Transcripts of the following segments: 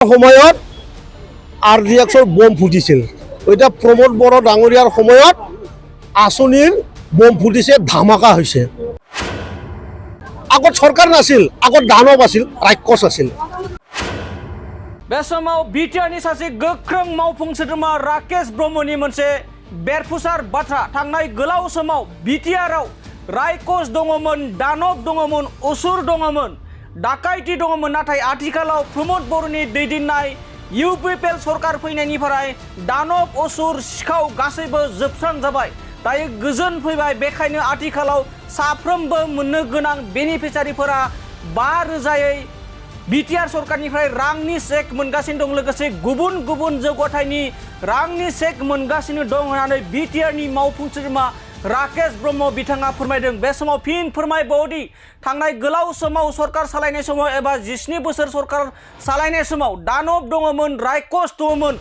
সময়ত RDXৰ বম ফুটিছিল। এতিয়া প্ৰমোদ বড়ো ডাঙৰীয়াৰ সময়ত আঁচনিৰ বম ফুটিছে, ধামাকা হৈছে। আগত চৰকাৰ নাছিল, আগত দানৱ আছিল, ৰাক্ষস আছিল। बे समाव बिटिआरनि सासे गोख्रों मावफुं सोद्रोमा राकेश ब्रह्मनि मोनसे बेरफुसार बाथ्रा। थांनाय गोलाव समाव बिटिआरआव रायकस दङमोन, दानब दङमोन, असुर दङमोन, डाकाइति दङमोन। नाथाय आथिखालाव प्रमोद बर'नि दैदेननाय इउपिपिएल सरकार फैनायनिफ्राय दानब, असुर, सिखाव गासैबो जोबस्रांजाबाय। दायो गोजोन फैबाय। बेखायनो आथिखालाव साफ्रोमबो मोननो गोनां बेनिफिसियारिफोरा 5,000यै बिटिआर सरकारनिफ्राय रांनि चेक मोनगासिनो दं। लोगोसे गुबुन गुबुन जौगाथायनि रांनि चेक मोनगासिनो दं होननानै बिटिआरनि मावफुं सोद्रोमा राकेश ब्रह्म बिथाङा फोरमायदों। बे समाव फिन फोरमायबावदि थांनाय गोलाव समाव सरकार सालायनाय समाव एबा 17 बोसोर सरकार सालायनाय समाव दानब दङमोन, रायकस दङमोन,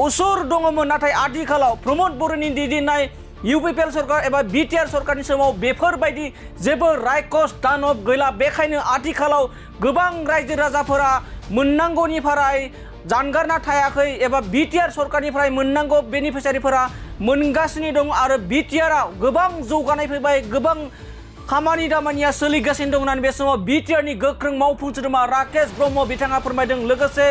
असुर दङमोन। नाथाय आथिखालाव प्रमोद बर'नि दैदेननाय इउपिपिएल सरकार एबा बिटिआर सरकारनि समाव बेफोरबायदि जेबो रायकस दानब गैला। बेखायनो आथिखालाव गोबां रायजो राजाफोरा मोननांगौनिफ्राय जानगारना थायाखै एबा बिटिआर सरकारनिफ्राय मोननांगौ बेनिफिसियारिफोरा मोनगासिनो दं आरो बिटिआरआव गोबां जौगानाय फैबाय, गोबां खामानि दामानिया सोलिगासिनो दं होननानै बे समाव बिटिआरनि गोख्रों मावफुं सोद्रोमा राकेश ब्रह्म बिथाङा फोरमायदों। लोगोसे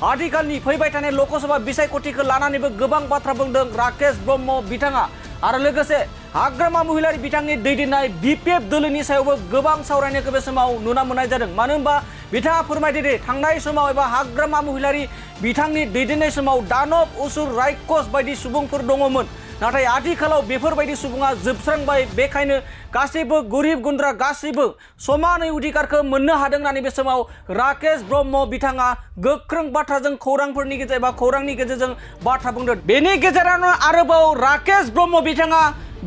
आथिखालनि फैबाय थानाय लकसभा बिसायख'थिखौ लानानैबो गोबां बाथ्रा बुंदों राकेश ब्रह्म बिथाङा। आरो लोगोसे हाग्रामा महिलारि बिथांनि दैदेननाय बिपिएफ दोलोनि सायावबो गोबां सावरायनायखौ बे समाव नुना मोननाय जादों। मानो होनबा बिथाङा फोरमायदो दि थांनाय समाव एबा हाग्रामा महिलारि बिथांनि दैदेननाय समाव दानब, असुर, रायकस बायदि सुबुंफोर दङमोन। नाथाय आथिखालाव बेफोरबायदि सुबुङा जोबस्रांबाय। बेखायनो गासैबो गरिब गुन्द्रा गासैबो समानै अधिकारखौ मोननो हादों होननानै बे समाव राकेश ब्रह्म बिथाङा गोख्रों बाथ्राजों खौरांफोरनि गेजेरजों एबा खौरांनि गेजेरजों बाथ्रा बुंदों। बेनि गेजेरावनो आरोबाव राकेश ब्रह्म बिथाङा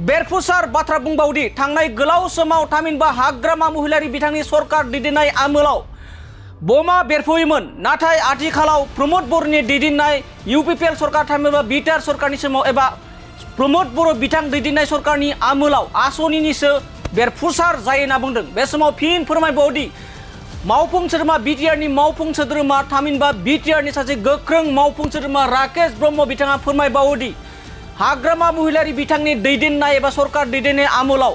बेरफुसार बाथ्रा बुंबावदि थांनाय गोलाव समाव थामहिनबा हाग्रामा महिलारि बिथांनि सरकार दैदेननाय आमोलाव बमा बेरफुयोमोन। नाथाय आथिखालाव प्रमोद बर'नि दैदेननाय इउपिपिएल सरकार थामहिनबा बिटिआर सरकारनि समाव एबा प्रमोद बर' बिथां दैदेननाय सरकारनि आमोलाव आसनिनिसो बेरफुसार जायो होनना बुंदों। बे समाव फिन फोरमायबावदि मावफुं सोद्रोमा बिटिआरनि मावफुं सोद्रोमा थामहिनबा बिटिआरनि सासे गोख्रों मावफुं सोद्रोमा राकेश ब्रह्म बिथाङा फोरमायबावदि हाग्रामा महिलारि बिथांनि दैदेननाय एबा सरकार दैदेननाय आमोलाव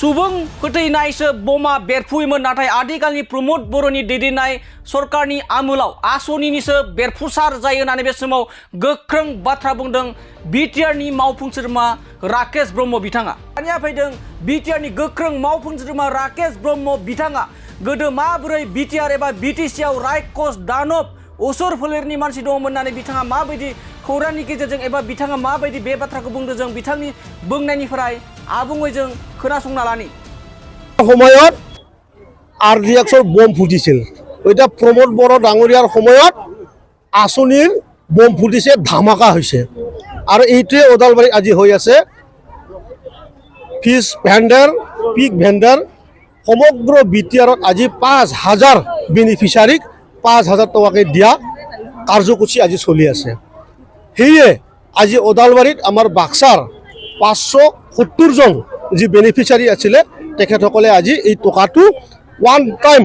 सुबुं फोथैनायसो बमा बेरफुयोमोन। नाथाय आथिखालनि प्रमोद बर'नि दैदेननाय सरकारनि आमोलाव आसनिनिसो बेरफुसार जायो होननानै बे समाव गोख्रों बाथ्रा बुंदों बिटिआरनि मावफुं सोद्रोमा राकेश ब्रह्म बिथाङा। दानिया फैदों बिटिआरनि गोख्रों मावफुं सोद्रोमा राकेश ब्रह्म बिथाङा गोदो माबोरै बिटिआर एबा बिटिसिआव रायकस, दानब, असुर फोलेरनि मानसि दङमोन होननानै बिथाङा माबायदि खौरांनि गेजेरजों एबा बिथाङा माबायदि बे बाथ्राखौ बुंदों जों बिथांनि बुंनायनिफ्राय आबुङै जों खोनासंना लानि। সময়ত RDXৰ বম ফুটিছিল। এতিয়া প্ৰমোদ বড়ো ডাঙৰীয়াৰ সময়ত আঁচনিৰ বম ফুটিছে, ধামাকা হৈছে। আৰু এইটোৱে ওদালবাৰীত আজি হৈ আছে। ফিছ ভেণ্ডাৰ, পিক ভেণ্ডাৰ সমগ্ৰ বিটিআৰত আজি 5,000 বেনিফিচিয়াৰীক 5,000 টকাকৈ দিয়া কাৰ্যসূচী আজি চলি আছে। সেয়ে আজি ওদালবাৰীত আমাৰ বাক্সাৰ 570 জন যি বেনিফিচিয়াৰী আছিলে তেখেতসকলে আজি এই টকাটো ওৱান টাইম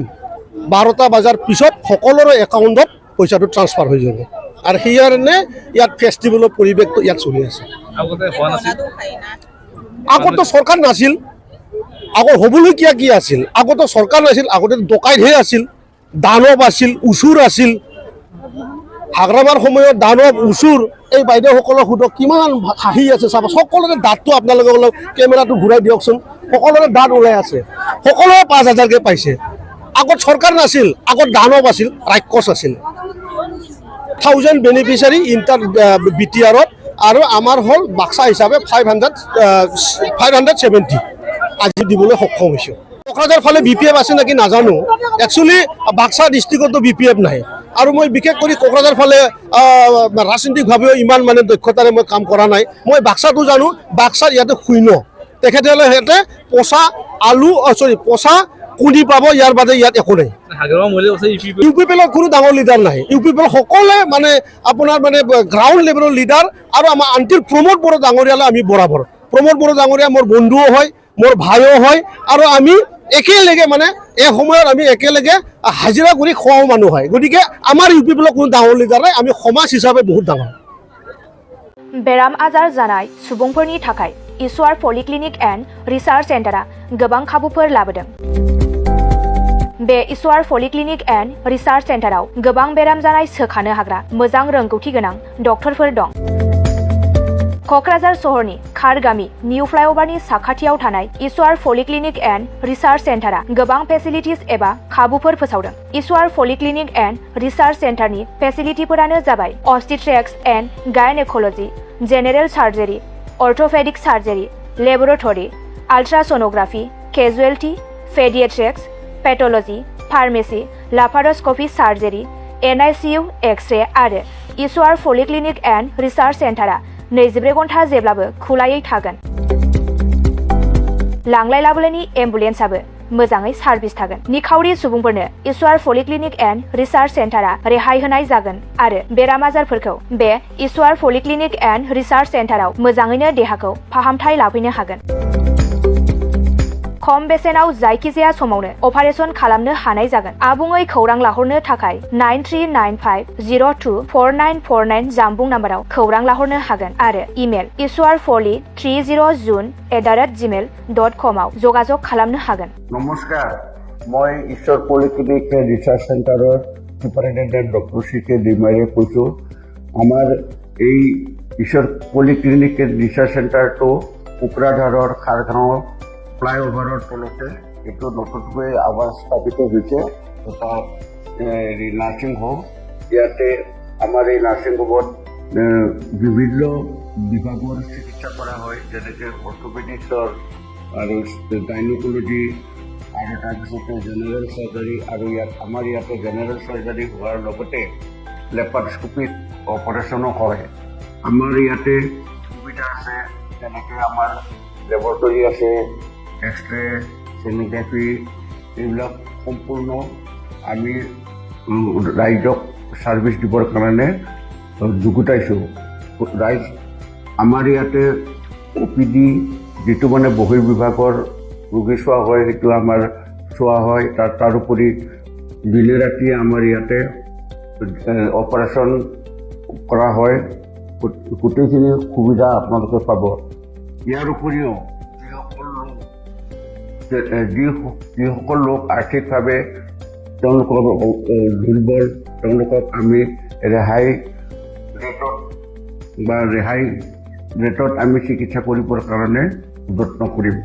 12টা বজাৰ পিছত সকলোৰে একাউণ্টত পইচাটো ট্ৰান্সফাৰ হৈ যাব। আৰু সেইকাৰণে ইয়াত ফেষ্টিভেলৰ পৰিৱেশটো ইয়াত চলি আছে। আগতো চৰকাৰ নাছিল, আগত হ'বলগীয়া কি আছিল? আগতো চৰকাৰ নাছিল, আগতে ডকাইতহে আছিল, দানৱ আছিল, উচুৰ আছিল। হাগ্ৰামাৰ সময়ত দানৱ, উচুৰ এই বাইদেউসকলক সোধক কিমান হাঁহি আছে চাব। সকলোৰে দাঁতটো আপোনালোকে অলপ কেমেৰাটো ঘূৰাই দিয়কচোন। সকলোৰে দাঁত ওলাই আছে, সকলোৱে 5,000কৈ পাইছে। আগত চৰকাৰ নাছিল, আগত দানৱ আছিল, ৰাক্ষস আছিল। 1000 বেনিফিচিয়াৰী ইণ্টাৰ বিটিআৰত আৰু আমাৰ হ'ল বাক্সা হিচাপে 570 আজি দিবলৈ সক্ষম হৈছোঁ। কোকৰাঝাৰ ফালে বিপিএফ আছে নেকি নাজানো। একচুৱেলি বাক্সা ডিষ্ট্ৰিক্টতো বিপিএফ নাই। আৰু মই বিশেষ কৰি কোকৰাঝাৰ ফালে ৰাজনৈতিকভাৱেও ইমান মানে দক্ষতাৰে মই কাম কৰা নাই। মই বাক্সাটো জানো, বাক্সাৰ ইয়াতে শূন্য। তেখেতসকলে সিহঁতে পচা আলু পচা কুঁহি পাব, ইয়াৰ বাদে ইয়াত একো নাই। ইউপিপিএলৰ কোনো ডাঙৰ লিডাৰ নাই। ইউপিপিএল সকলোৱে মানে আপোনাৰ মানে গ্ৰাউণ্ড লেভেলৰ লিডাৰ। আৰু আমাৰ আনটিল প্ৰমোদ বড়ো ডাঙৰীয়ালৈ আমি বৰাবৰ। প্ৰমোদ বড়ো ডাঙৰীয়া মোৰ বন্ধুও হয়, মোৰ ভাইও হয়। আৰু আমি একেলগে মানে এই সময়ত আমি একেলগে হাজিৰা কৰি খোৱাও মানুহ হয় গতিকে আমাৰ ইউ পি পিএলৰ কোনো ডাঙৰ লিডাৰ নাই আমি সমাজ হিচাপে বহুত ডাঙৰ बेराम आजार जानाय सुबुंफोरनि थाखाय इसवार पलिक्लिनिक एन्ड रिसार्च सेन्टारा गोबां खाबुफोर लाबोदों। बे इसवार पलिक्लिनिक एन्ड रिसार्च सेन्टाराव गोबां बेराम जानाय सोखानो हाग्रा मोजां रोंगौथि गोनां डक्टरफोर दं। क'क्राझार सहरनि खारगामि निउ फ्लाइअभारनि साखाथियाव थानाय इसवार पलिक्लिनिक एन्ड रिसार्च सेन्टारा गोबां फेसिलिटिज एबा खाबुफोर फोसावदों। इसवार पलिक्लिनिक एन्ड रिसार्च सेन्टारनि फेसिलिटिफोरानो जाबाय obstetrics and gynaecology, general surgery, orthopaedic surgery, laboratory, ultrasonography, casualty, paediatrics, pathology, pharmacy, laparoscopy surgery, NICU, x-ray आरो इसवार पलिक्लिनिक एन्ड रिसार्च सेन्टारा 24 घन्टा जेब्लाबो खुलायै थागोन। लांलाय लाबोलायनि एम्बुलेन्सआबो मोजाङै सार्भिस थागोन। निखावरि सुबुंफोरनो इसवार पलिक्लिनिक एन्ड रिसार्च सेन्टारा रेहाय होनाय जागोन आरो बेराम आजारफोरखौ बे इसवार पलिक्लिनिक एन्ड रिसार्च सेन्टाराव मोजाङैनो देहाखौ फाहामथाय लाफैनो हागोन। खम बेसेनाव जायखिजाया समावनो अपारेशन खालामनो हानाय जागोन। आबुङै खौरां लाहरनो थाखाय 9395024949 जानबुं नाम्बाराव खौरां लाहरनो हागोन आरो इमेल iswarpoli30zun@gmail.com आव जगाजग खालामनो हागोन। नमस्कार, मैं ईश्वर पलिक्लिनिक रिसार्च सेन्टारर सुपारिनटेन्डेन्ट डक्टर CK दैमारीয়ে কৈছো। আমাৰ এই ईश्वर पलिक्लिनिक रिसार्च सेन्टारটো কোকৰাঝাৰৰ খাৰগাঁও ফ্লাইঅভাৰৰ তলতে এইটো নতুনকৈ আৱাজ স্থাপিত হৈছে এটা নাৰ্ছিং হোম। ইয়াতে আমাৰ এই নাৰ্ছিং হোমত বিভিন্ন বিভাগৰ চিকিৎসা কৰা হয়, যেনেকৈ অৰ্থ'পেডিক্সৰ আৰু গাইনক'লজি আৰু তাৰপিছতে জেনেৰেল চাৰ্জাৰী আৰু আমাৰ ইয়াতে জেনেৰেল চাৰ্জাৰী হোৱাৰ লগতে লেপাৰস্কোপিক অপাৰেশ্যনো হয়। আমাৰ ইয়াতে সুবিধা আছে, যেনেকৈ আমাৰ লেবৰেটৰী আছে, এক্স-ৰে, ছ'ন'গ্ৰাফি, এইবিলাক সম্পূৰ্ণ আমি ৰাইজক ছাৰ্ভিচ দিবৰ কাৰণে যুগুতাইছোঁ। ৰাইজ আমাৰ ইয়াতে OPD যিটো মানে বহিৰ্বিভাগৰ ৰোগী চোৱা হয় সেইটো আমাৰ চোৱা হয়। তাৰোপৰি দিনে ৰাতিয়ে আমাৰ ইয়াতে অপাৰেশ্যন কৰা হয়। গোটেইখিনি সুবিধা আপোনালোকে পাব। ইয়াৰ উপৰিও যিসকল লোক আৰ্থিকভাৱে তেওঁলোকৰ দুৰ্বল তেওঁলোকক আমি ৰেহাই ৰেটত আমি চিকিৎসা কৰিবৰ কাৰণে যত্ন কৰিম।